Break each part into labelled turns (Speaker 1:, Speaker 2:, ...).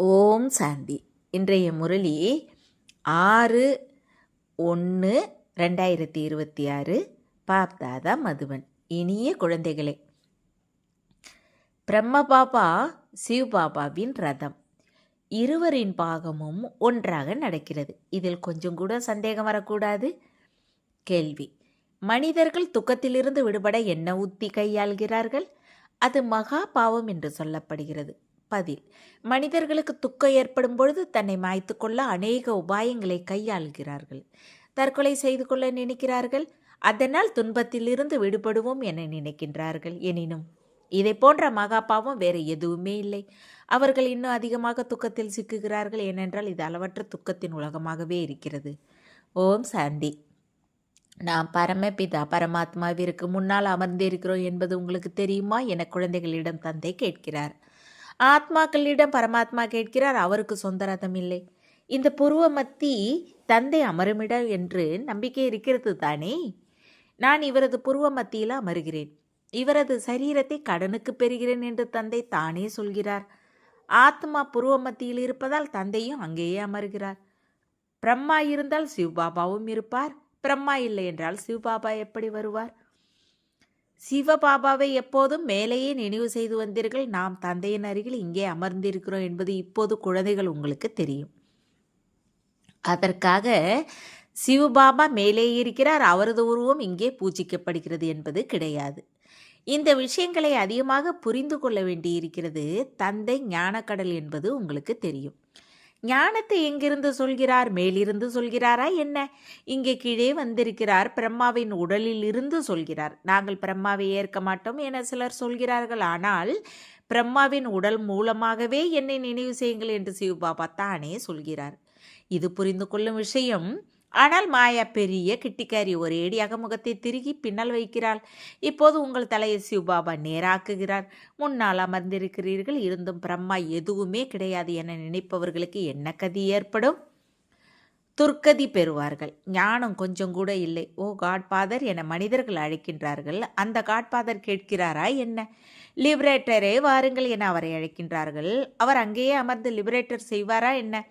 Speaker 1: ஓம் சாந்தி. இன்றைய முரளி 6/1/2026. பாப்தாதா மதுவன். இனிய குழந்தைகளே, பிரம்ம பாபா சிவ் பாபாவின் ரதம் இருவரின் பாகமும் ஒன்றாக நடக்கிறது. இதில் கொஞ்சம் கூட சந்தேகம் வரக்கூடாது. கேள்வி: மனிதர்கள் துக்கத்திலிருந்து விடுபட என்ன உத்தி கையாள்கிறார்கள்? அது மகா பாவம் என்று சொல்லப்படுகிறது. பதில்: மனிதர்களுக்கு துக்கம் ஏற்படும் பொழுது தன்னை மாய்த்து கொள்ள அநேக உபாயங்களை கையாள்கிறார்கள். தற்கொலை செய்து கொள்ள நினைக்கிறார்கள். அதனால் துன்பத்திலிருந்து விடுபடுவோம் என நினைக்கின்றார்கள். எனினும் இதை போன்ற மகா பாவம் வேறு எதுவுமே இல்லை. அவர்கள் இன்னும் அதிகமாக துக்கத்தில் சிக்குகிறார்கள். ஏனென்றால் இது அளவற்ற துக்கத்தின் உலகமாகவே இருக்கிறது. ஓம் சாந்தி. நாம் பரமபிதா பரமாத்மாவிற்கு முன்னால் அமர்ந்திருக்கிறோம் என்பது உங்களுக்கு தெரியுமா என குழந்தைகளிடம் தந்தை கேட்கிறார். ஆத்மாக்களிடம் பரமாத்மா கேட்கிறார். அவருக்கு சொந்த ரதம் இல்லை. இந்த பூர்வ மத்தி தந்தை அமருமிடம் என்று நம்பிக்கை இருக்கிறது தானே? நான் இவரது பூர்வ மத்தியில் அமருகிறேன். இவரது சரீரத்தை கடனுக்கு பெறுகிறேன் என்று தந்தை தானே சொல்கிறார். ஆத்மா பூர்வ மத்தியில் இருப்பதால் தந்தையும் அங்கேயே அமர்கிறார். பிரம்மா இருந்தால் சிவபாபாவும் இருப்பார். பிரம்மா இல்லை என்றால் சிவபாபா எப்படி வருவார்? சிவபாபாவை எப்போதும் மேலேயே நினைவு செய்து வந்தீர்கள். நாம் தந்தையின் அருகில் இங்கே அமர்ந்திருக்கிறோம் என்பது இப்போது குழந்தைகள் உங்களுக்கு தெரியும். அதற்காக சிவபாபா மேலே இருக்கிறார், அவரது உருவம் இங்கே பூஜிக்கப்படுகிறது என்பது கிடையாது. இந்த விஷயங்களை அதிகமாக புரிந்து கொள்ள வேண்டியிருக்கிறது. தந்தை ஞானக்கடல் என்பது உங்களுக்கு தெரியும். ஞானத்தை எங்கிருந்து சொல்கிறார்? மேலிருந்து சொல்கிறாரா என்ன? இங்கே கீழே வந்திருக்கிறார். பிரம்மாவின் உடலில் இருந்து சொல்கிறார். நாங்கள் பிரம்மாவை ஏற்க மாட்டோம் என சிலர் சொல்கிறார்கள். ஆனால் பிரம்மாவின் உடல் மூலமாகவே என்னை நினைவு செய்யுங்கள் என்று சிவபாபா தானே சொல்கிறார். இது புரிந்து கொள்ளும் விஷயம். ஆனால் மாயா பெரிய கிட்டிக்காரி ஒரேடியாக முகத்தை திருகி பின்னால் வைக்கிறாள். இப்போது உங்கள் தலையை சிவபாபா நேராக்குகிறார். முன்னால் அமர்ந்திருக்கிறீர்கள். இருந்தும் பிரம்மா எதுவுமே கிடையாது என நினைப்பவர்களுக்கு என்ன கதி ஏற்படும்? துர்க்கதி பெறுவார்கள். ஞானம் கொஞ்சம் கூட இல்லை. ஓ காட்பாதர் என மனிதர்கள் அழைக்கின்றார்கள். அந்த காட்பாதர் கேட்கிறாரா என்ன? லிபரேட்டரே வாருங்கள் என அவரை அழைக்கின்றார்கள். அவர் அங்கேயே அமர்ந்து லிபரேட்டர் செய்வாரா என்ன?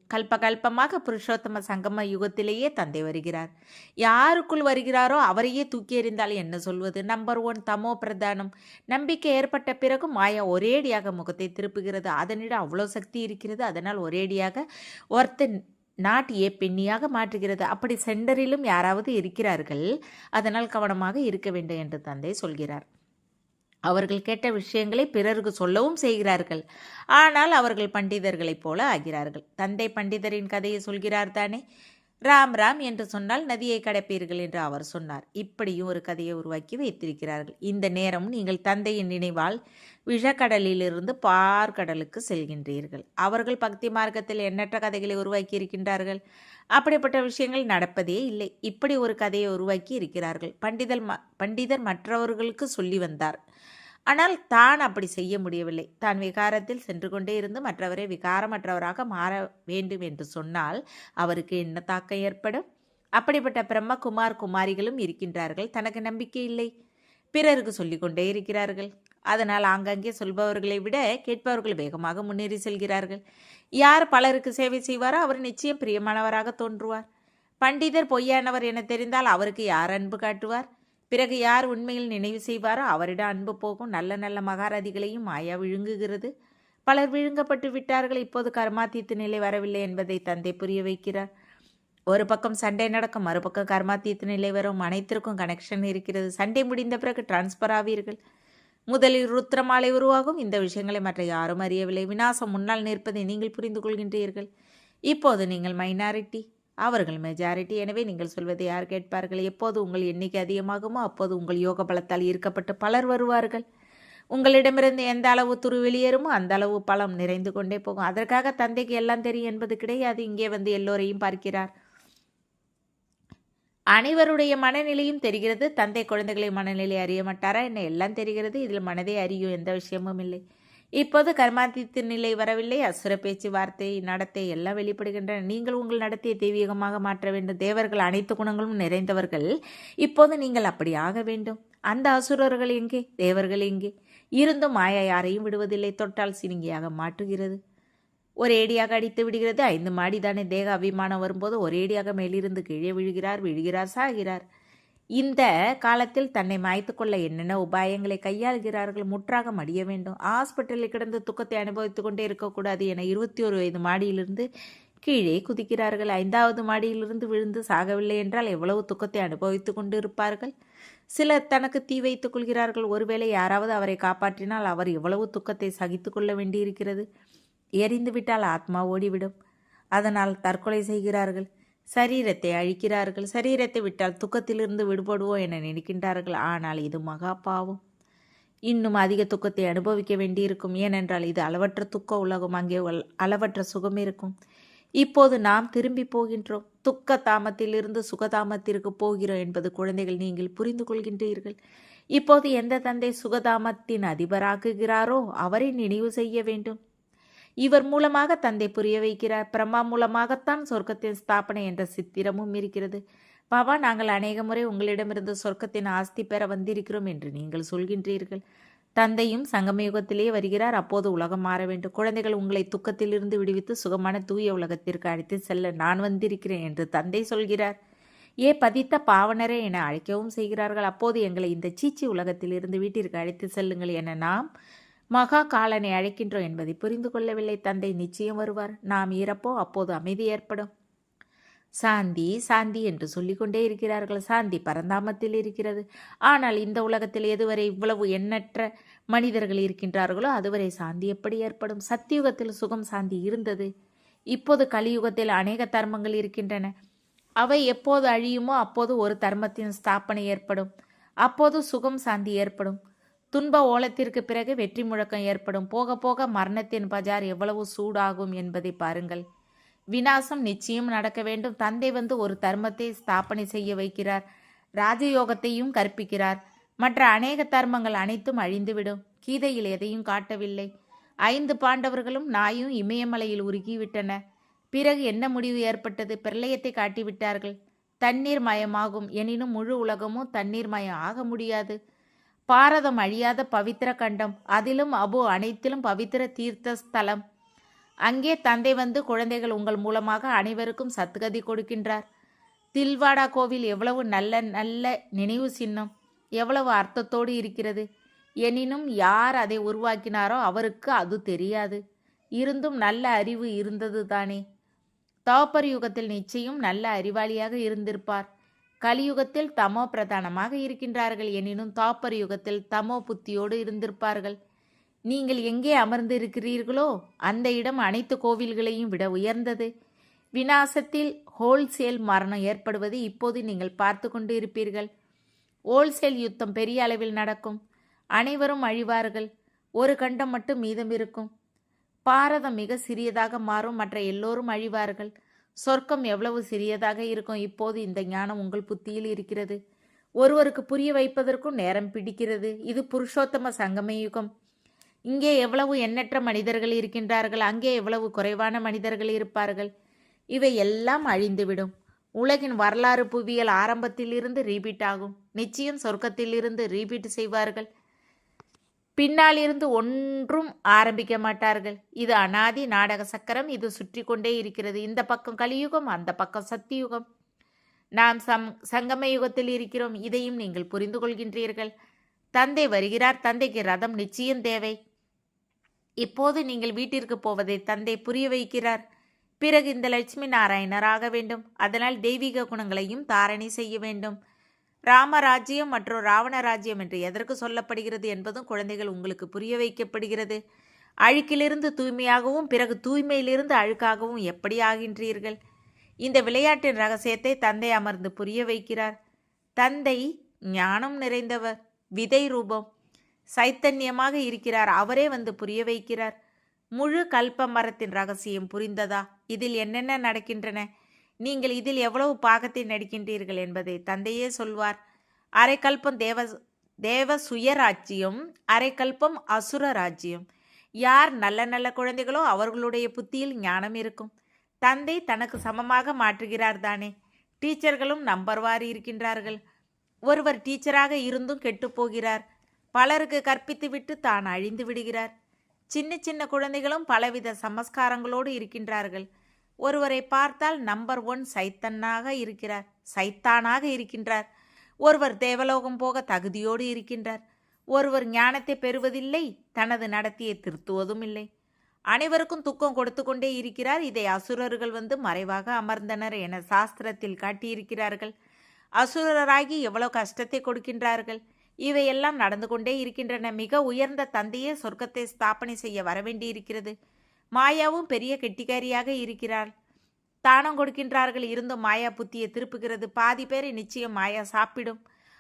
Speaker 1: கல்பகல்பமாக புருஷோத்தம சங்கம யுகத்திலேயே தந்தை வருகிறார். யாருக்குள் வருகிறாரோ அவரையே தூக்கி எறிந்தால் என்ன சொல்வது? நம்பர் 1 தமோ பிரதானம். நம்பிக்கை ஏற்பட்ட பிறகு மாயா ஒரேடியாக முகத்தை திருப்புகிறது. அதனிடம் அவ்வளோ சக்தி இருக்கிறது. அதனால் ஒரேடியாக ஒருத்தன் நாட்டியே பெண்ணியாக மாற்றுகிறது. அப்படி சென்டரிலும் யாராவது இருக்கிறார்கள். அதனால் கவனமாக இருக்க வேண்டும் என்று தந்தை சொல்கிறார். அவர்கள் கேட்ட விஷயங்களை பிறருக்கு சொல்லவும் செய்கிறார்கள். ஆனால் அவர்கள் பண்டிதர்களைப் போல ஆகிறார்கள். தந்தை பண்டிதரின் கதையை சொல்கிறார் தானே. ராம் ராம் என்று சொன்னால் நதியை கடப்பீர்கள் என்று அவர் சொன்னார். இப்படியும் ஒரு கதையை உருவாக்கி வைத்திருக்கிறார்கள். இந்த நேரம் நீங்கள் தந்தையின் நினைவால் விஷக்கடலிலிருந்து பார்க்கடலுக்கு செல்கின்றீர்கள். அவர்கள் பக்தி மார்க்கத்தில் எண்ணற்ற கதைகளை உருவாக்கி இருக்கின்றார்கள். அப்படிப்பட்ட விஷயங்கள் நடப்பதே இல்லை. இப்படி ஒரு கதையை உருவாக்கி இருக்கிறார்கள். பண்டிதர் மற்றவர்களுக்கு சொல்லி வந்தார். ஆனால் தான் அப்படி செய்ய முடியவில்லை. தான் விகாரத்தில் சென்று கொண்டே இருந்து மற்றவரை விகாரமற்றவராக மாற வேண்டும் என்று சொன்னால் அவருக்கு என்ன தாக்கம் ஏற்படும்? அப்படிப்பட்ட பிரம்மகுமார் குமாரிகளும் இருக்கின்றார்கள். தனக்கு நம்பிக்கை இல்லை. பிறருக்கு சொல்லிக்கொண்டே இருக்கிறார்கள். அதனால் ஆங்காங்கே சொல்பவர்களை விட கேட்பவர்கள் வேகமாக முன்னேறி செல்கிறார்கள். யார் பலருக்கு சேவை செய்வாரோ அவர் நிச்சயம் பிரியமானவராக தோன்றுவார். பண்டிதர் பொய்யானவர் என தெரிந்தால் அவருக்கு யார் அன்பு காட்டுவார்? பிறகு யார் உண்மையில் நினைவு செய்வாரோ அவரிடம் அன்பு போகும். நல்ல நல்ல மகாரதிகளையும் மாயா விழுங்குகிறது. பலர் விழுங்கப்பட்டு விட்டார்கள். இப்போது கர்மாத்தீத்து நிலை வரவில்லை என்பதை தந்தை புரிய வைக்கிறார். ஒரு பக்கம் சண்டை நடக்கும், மறுபக்கம் கர்மாத்தீத்து நிலை வரும். அனைத்திற்கும் கனெக்ஷன் இருக்கிறது. சண்டை முடிந்த பிறகு டிரான்ஸ்பர் ஆவீர்கள். முதலில் ருத்ரமாலை உருவாகும். இந்த விஷயங்களை மற்ற யாரும் அறியவில்லை. விநாசம் முன்னால் நிற்பதை நீங்கள் புரிந்து கொள்கின்றீர்கள். இப்போது நீங்கள் மைனாரிட்டி, அவர்கள் மெஜாரிட்டி. எனவே நீங்கள் சொல்வதை யார் கேட்பார்கள்? எப்போது உங்கள் எண்ணிக்கை அதிகமாகுமோ அப்போது உங்கள் யோக பலத்தால் ஈர்க்கப்பட்டு பலர் வருவார்கள். உங்களிடமிருந்து எந்த அளவு துரு வெளியேறுமோ அந்த அளவு பலம் நிறைந்து கொண்டே போகும். அதற்காக தந்தைக்கு எல்லாம் தெரியும் என்பது கிடையாது. இங்கே வந்து எல்லோரையும் பார்க்கிறார். அனைவருடைய மனநிலையும் தெரிகிறது. தந்தை குழந்தைகளை மனநிலை அறிய மாட்டாரா என்ன? எல்லாம் தெரிகிறது. இதில் மனதை அறியும் எந்த விஷயமும் இல்லை. இப்போது கர்மாத்தீத்து நிலை வரவில்லை. அசுர பேச்சு, வார்த்தை, நடத்தை எல்லாம் வெளிப்படுகின்றன. நீங்கள் உங்கள் நடத்தையை தெய்வீகமாக மாற்ற வேண்டும். தேவர்கள் அனைத்து குணங்களும் நிறைந்தவர்கள். இப்போது நீங்கள் அப்படி ஆக வேண்டும். அந்த அசுரர்கள் எங்கே? தேவர்கள் எங்கே? இருந்தும் மாயா யாரையும் விடுவதில்லை. தொட்டால் சினிங்கியாக மாற்றுகிறது. ஒரேடியாக அடித்து விடுகிறது. 5 மாடி தானே. தேக அபிமானம் வரும்போது ஒரேடியாக மேலிருந்து கீழே விழுகிறார், சாகிறார். இந்த காலத்தில் தன்னை மாய்த்து கொள்ள என்னென்ன உபாயங்களை கையாள்கிறார்கள். முற்றாக மடிய வேண்டும். ஹாஸ்பிட்டலில் கிடந்து துக்கத்தை அனுபவித்து கொண்டே இருக்கக்கூடாது என 21 வயது மாடியிலிருந்து கீழே குதிக்கிறார்கள். 5வது மாடியிலிருந்து விழுந்து சாகவில்லை என்றால் எவ்வளவு துக்கத்தை அனுபவித்து கொண்டு இருப்பார்கள். சிலர் தனக்கு தீ வைத்துக் கொள்கிறார்கள். ஒருவேளை யாராவது அவரை காப்பாற்றினால் அவர் எவ்வளவு துக்கத்தை சகித்து கொள்ள வேண்டியிருக்கிறது. எரிந்துவிட்டால் ஆத்மா ஓடிவிடும். அதனால் தற்கொலை செய்கிறார்கள். சரீரத்தை அழிக்கிறார்கள். சரீரத்தை விட்டால் துக்கத்திலிருந்து விடுபடுவோம் என நினைக்கின்றார்கள். ஆனால் இது மகா பாவம். இன்னும் அதிக துக்கத்தை அனுபவிக்க வேண்டியிருக்கும். ஏனென்றால் இது அளவற்ற துக்க உலகம். அங்கே அளவற்ற சுகம் இருக்கும். இப்போது நாம் திரும்பி போகின்றோம். துக்க தாமத்திலிருந்து சுகதாமத்திற்கு போகிறோம் என்பது குழந்தைகள் நீங்கள் புரிந்து கொள்கின்றீர்கள். இப்போது எந்த தந்தை சுகதாமத்தின் அதிபராக்குகிறாரோ அவரை நினைவு செய்ய வேண்டும். இவர் மூலமாக தந்தை புரிய வைக்கிறார். பிரம்மா மூலமாகத்தான் சொர்க்கத்தின் ஸ்தாபனை என்ற சித்திரமும் இருக்கிறது. பாபா, நாங்கள் அநேக முறை உங்களிடமிருந்து சொர்க்கத்தின் ஆஸ்தி பெற வந்திருக்கிறோம் என்று நீங்கள் சொல்கின்றீர்கள். தந்தையும் சங்கமயுகத்திலே வருகிறார். அப்போது உலகம் மாற வேண்டும். குழந்தைகள், உங்களை துக்கத்திலிருந்து விடுவித்து சுகமான தூய உலகத்திற்கு அழைத்து செல்ல நான் வந்திருக்கிறேன் என்று தந்தை சொல்கிறார். பதித்த பாவனரே என அழைக்கவும் செய்கிறார்கள். அப்போது எங்களை இந்த சீச்சி உலகத்திலிருந்து வீட்டிற்கு அழைத்து செல்லுங்கள் என நாம் மகா காலனை அழைக்கின்றோம் என்பதை புரிந்து கொள்ளவில்லை. தந்தை நிச்சயம் வருவார். நாம் இறப்போ அப்போது அமைதி ஏற்படும். சாந்தி சாந்தி என்று சொல்லிக்கொண்டே இருக்கிறார்கள். சாந்தி பரந்தாமத்தில் இருக்கிறது. ஆனால் இந்த உலகத்தில் எதுவரை இவ்வளவு எண்ணற்ற மனிதர்கள் இருக்கின்றார்களோ அதுவரை சாந்தி எப்படி ஏற்படும்? சத்தியுகத்தில் சுகம் சாந்தி இருந்தது. இப்போது கலியுகத்தில் அநேக தர்மங்கள் இருக்கின்றன. அவை எப்போது அழியுமோ அப்போது ஒரு தர்மத்தின் ஸ்தாபனை ஏற்படும். அப்போது சுகம் சாந்தி ஏற்படும். துன்ப ஓலத்திற்கு பிறகு வெற்றி முழக்கம் ஏற்படும். போக போக மரணத்தின் பஜார் எவ்வளவு சூடாகும் என்பதை பாருங்கள். விநாசம் நிச்சயம் நடக்க வேண்டும். தந்தை வந்து ஒரு தர்மத்தை ஸ்தாபனை செய்ய வைக்கிறார். ராஜயோகத்தையும் கற்பிக்கிறார். மற்ற அநேக தர்மங்கள் அனைத்தும் அழிந்துவிடும். கீதையில் எதையும் காட்டவில்லை. 5 பாண்டவர்களும் நாயும் இமயமலையில் உருகிவிட்டன. பிறகு என்ன முடிவு ஏற்பட்டது? பிரளயத்தை காட்டிவிட்டார்கள். தண்ணீர் மயமாகும். எனினும் முழு உலகமும் தண்ணீர் மயம் ஆக முடியாது. பாரதம் அழியாத பவித்திர கண்டம். அதிலும் அனைத்திலும் பவித்திர தீர்த்த ஸ்தலம். அங்கே தந்தை வந்து குழந்தைகள் உங்கள் மூலமாக அனைவருக்கும் சத்கதி கொடுக்கின்றார். தில்வாடா கோவில் எவ்வளவு நல்ல நல்ல நினைவு சின்னம், எவ்வளவு அர்த்தத்தோடு இருக்கிறது. எனினும் யார் அதை உருவாக்கினாரோ அவருக்கு அது தெரியாது. இருந்தும் நல்ல அறிவு இருந்தது தானே. தவப்பர் யுகத்தில் நிச்சயம் நல்ல அறிவாளியாக இருந்திருப்பார். கலியுகத்தில் தமோ பிரதானமாக இருக்கின்றார்கள். எனினும் தாப்பர் யுகத்தில் தமோ புத்தியோடு இருந்திருப்பார்கள். நீங்கள் எங்கே அமர்ந்து இருக்கிறீர்களோ அந்த இடம் அனைத்து கோவில்களையும் விட உயர்ந்தது. விநாசத்தில் ஹோல்சேல் மரணம் ஏற்படுவது இப்போது நீங்கள் பார்த்து கொண்டு இருப்பீர்கள். ஹோல்சேல் யுத்தம் பெரிய அளவில் நடக்கும். அனைவரும் அழிவார்கள். ஒரு கண்டம் மட்டும் மீதம் இருக்கும். பாரதம் மிக சிறியதாக மாறும். மற்ற எல்லோரும் அழிவார்கள். சொர்க்கம் எவ்வளவு சிறியதாக இருக்கும். இப்போது இந்த ஞானம் உங்கள் புத்தியில் இருக்கிறது. ஒருவருக்கு புரிய வைப்பதற்கும் நேரம் பிடிக்கிறது. இது புருஷோத்தம சங்கம யுகம். இங்கே எவ்வளவு எண்ணற்ற மனிதர்கள் இருக்கின்றார்கள். அங்கே எவ்வளவு குறைவான மனிதர்கள் இருப்பார்கள். இவை எல்லாம் அழிந்துவிடும். உலகின் வரலாறு புவியியல் ஆரம்பத்திலிருந்து ரீபீட் ஆகும். நிச்சயம் சொர்க்கத்திலிருந்து ரீபீட் செய்வார்கள். பின்னாலிருந்து ஒன்றும் ஆரம்பிக்க மாட்டார்கள். இது அனாதி நாடக சக்கரம். இது சுற்றி கொண்டே இருக்கிறது. இந்த பக்கம் கலியுகம், அந்த பக்கம் சத்தியுகம். நாம் சங்கம யுகத்தில் இருக்கிறோம். இதையும் நீங்கள் புரிந்து கொள்கின்றீர்கள். தந்தை வருகிறார். தந்தைக்கு ரதம் நிச்சயம் தேவை. இப்போது நீங்கள் வீட்டிற்கு போவதை தந்தை புரிய வைக்கிறார். பிறகு இந்த லட்சுமி நாராயணர் ஆக வேண்டும். அதனால் தெய்வீக குணங்களையும் தாரணை செய்ய வேண்டும். ராமராஜ்யம் மற்றும் ராவண ராஜ்யம் என்று எதற்கு சொல்லப்படுகிறது என்பதும் குழந்தைகள் உங்களுக்கு புரிய வைக்கப்படுகிறது. அழுக்கிலிருந்து தூய்மையாகவும் பிறகு தூய்மையிலிருந்து அழுக்காகவும் எப்படி ஆகின்றீர்கள்? இந்த விளையாட்டின் ரகசியத்தை தந்தை அமர்ந்து புரிய வைக்கிறார். தந்தை ஞானம் நிறைந்தவர். விதை ரூபம் சைத்தன்யமாக இருக்கிறார். அவரே வந்து புரிய வைக்கிறார். முழு கல்ப மரத்தின் ரகசியம் புரிந்ததா? இதில் என்னென்ன நடக்கின்றன? நீங்கள் இதில் எவ்வளவு பாகத்தை நடிக்கின்றீர்கள் என்பதை தந்தையே சொல்வார். அரை கல்பம் தேவ சுயராஜ்யம், அரை கல்பம் அசுர ராஜ்யம். யார் நல்ல நல்ல குழந்தைகளோ அவர்களுடைய புத்தியில் ஞானம் இருக்கும். தந்தை தனக்கு சமமாக மாற்றுகிறார் தானே. டீச்சர்களும் நம்பர்வாரி இருக்கின்றார்கள். ஒருவர் டீச்சராக இருந்தும் கெட்டு போகிறார். பலருக்கு கற்பித்துவிட்டு தான் அழிந்து விடுகிறார். சின்ன சின்ன குழந்தைகளும் பலவித சமஸ்காரங்களோடு இருக்கின்றார்கள். ஒருவரை பார்த்தால் நம்பர் 1 சைத்தானாக இருக்கின்றார். ஒருவர் தேவலோகம் போக தகுதியோடு இருக்கின்றார். ஒருவர் ஞானத்தை பெறுவதில்லை, தனது நடத்தையை திருத்துவதும் இல்லை. அனைவருக்கும் துக்கம் கொடுத்து கொண்டே இருக்கிறார். இதை அசுரர்கள் வந்து மறைவாக அமர்ந்தனர் என சாஸ்திரத்தில் காட்டியிருக்கிறார்கள். அசுரராகி எவ்வளவு கஷ்டத்தை கொடுக்கின்றார்கள். இவையெல்லாம் நடந்து கொண்டே இருக்கின்றன. மிக உயர்ந்த தந்தையே சொர்க்கத்தை ஸ்தாபனை செய்ய வரவேண்டியிருக்கிறது. மாயாவும் பெரிய கெட்டிக்காரியாக இருக்கிறாள். தானம் கொடுக்கின்றார்கள், இருந்தும் மாயா புத்தியை திருப்புகிறது. பாதி பேரை நிச்சயம் மாயா சாப்பிடும்.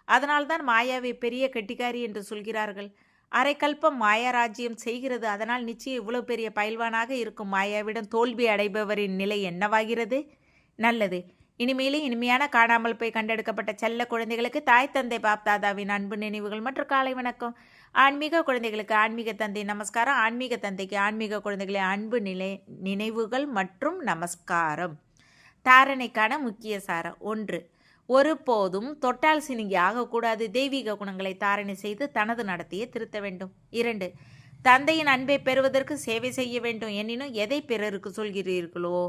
Speaker 1: அதனால்தான் மாயாவை பெரிய கெட்டிக்காரி என்று சொல்கிறார்கள். அரைக்கல்பம் மாயா ராஜ்யம் செய்கிறது. அதனால் நிச்சயம் இவ்வளவு பெரிய பயில்வானாக இருக்கும் மாயாவிடம் தோல்வி அடைபவரின் நிலை என்னவாகிறது? நல்லது. இனிமேலும் இனிமையான காணாமல் போய் கண்டெடுக்கப்பட்ட செல்ல குழந்தைகளுக்கு தாய் தந்தை பாப்தாதாவின் அன்பு நினைவுகள் மற்றும் காலை வணக்கம். ஆன்மீக குழந்தைகளுக்கு ஆன்மீக தந்தை நமஸ்காரம். ஆன்மீக தந்தைக்கு ஆன்மீக குழந்தைகளின் அன்பு நினைவுகள் மற்றும் நமஸ்காரம். தாரணைக்கான முக்கிய சாரம். 1. ஒருபோதும் தொட்டால் சினுங்கி ஆகக்கூடாது. தெய்வீக குணங்களை தாரணை செய்து தனது நடத்தையை திருத்த வேண்டும். 2. தந்தையின் அன்பை பெறுவதற்கு சேவை செய்ய வேண்டும். எனினும் எதை பிறருக்கு சொல்கிறீர்களோ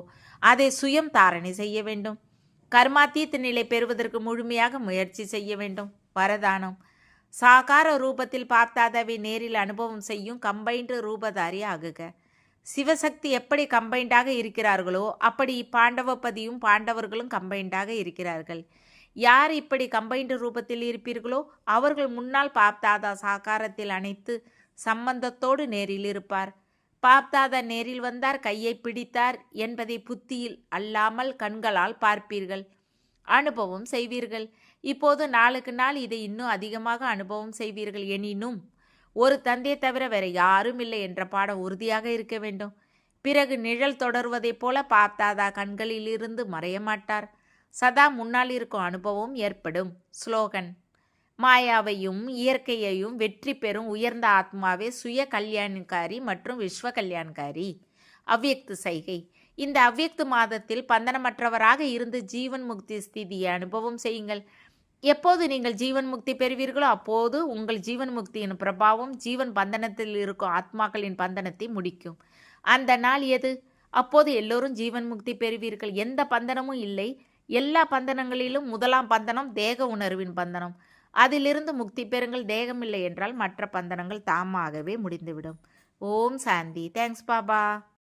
Speaker 1: அதை சுயம் தாரணை செய்ய வேண்டும். கர்மாத்தீத் நிலை பெறுவதற்கு முழுமையாக முயற்சி செய்ய வேண்டும். வரதானம். சாகார ரூபத்தில் பாப்தாதாவை நேரில் அனுபவம் செய்யும் கம்பைன்டு ரூபதாரி ஆகுக. சிவசக்தி எப்படி கம்பைண்டாக இருக்கிறார்களோ அப்படி பாண்டவபதியும் பாண்டவர்களும் கம்பைண்டாக இருக்கிறார்கள். யார் இப்படி கம்பைன்டு ரூபத்தில் இருப்பீர்களோ அவர்கள் முன்னால் பாப்தாதா சாகாரத்தில் அனைத்து சம்பந்தத்தோடு நேரில் இருப்பார். பாப்தாதா நேரில் வந்தார், கையை பிடித்தார் என்பதை புத்தியில் அல்லாமல் கண்களால் பார்ப்பீர்கள், அனுபவம் செய்வீர்கள். இப்போது நாளுக்கு நாள் இதை இன்னும் அதிகமாக அனுபவம் செய்வீர்கள். எனினும் ஒரு தந்தையை தவிர வேற யாரும் இல்லை என்ற பாடம் உறுதியாக இருக்க வேண்டும். பிறகு நிழல் தொடர்வதைப் போல பாப்தாதா கண்களிலிருந்து மறைய மாட்டார். சதா முன்னால் இருக்கும் அனுபவம் ஏற்படும். ஸ்லோகன். மாயாவையும் இயற்கையையும் வெற்றி பெறும் உயர்ந்த ஆத்மாவே சுய கல்யாண்காரி மற்றும் விஸ்வ கல்யாண்காரி. அவ்யக்து சைகை. இந்த அவ்யக்து மாதத்தில் பந்தனமற்றவராக இருந்து ஜீவன் முக்தி ஸ்திதியை அனுபவம் செய்யுங்கள். எப்போது நீங்கள் ஜீவன் முக்தி பெறுவீர்களோ அப்போது உங்கள் ஜீவன் முக்தியின் பிரபாவம் ஜீவன் பந்தனத்தில் இருக்கும் ஆத்மாக்களின் பந்தனத்தை முடிக்கும். அந்த நாள் எது? அப்போது எல்லோரும் ஜீவன் முக்தி பெறுவீர்கள். எந்த பந்தனமும் இல்லை. எல்லா பந்தனங்களிலும் முதலாம் பந்தனம் தேக உணர்வின் பந்தனம். அதிலிருந்து முக்தி பெறுங்கள். தேகமில்லை என்றால் மற்ற பந்தனங்கள் தாமாகவே முடிந்துவிடும். ஓம் சாந்தி. தேங்க்ஸ் பாபா.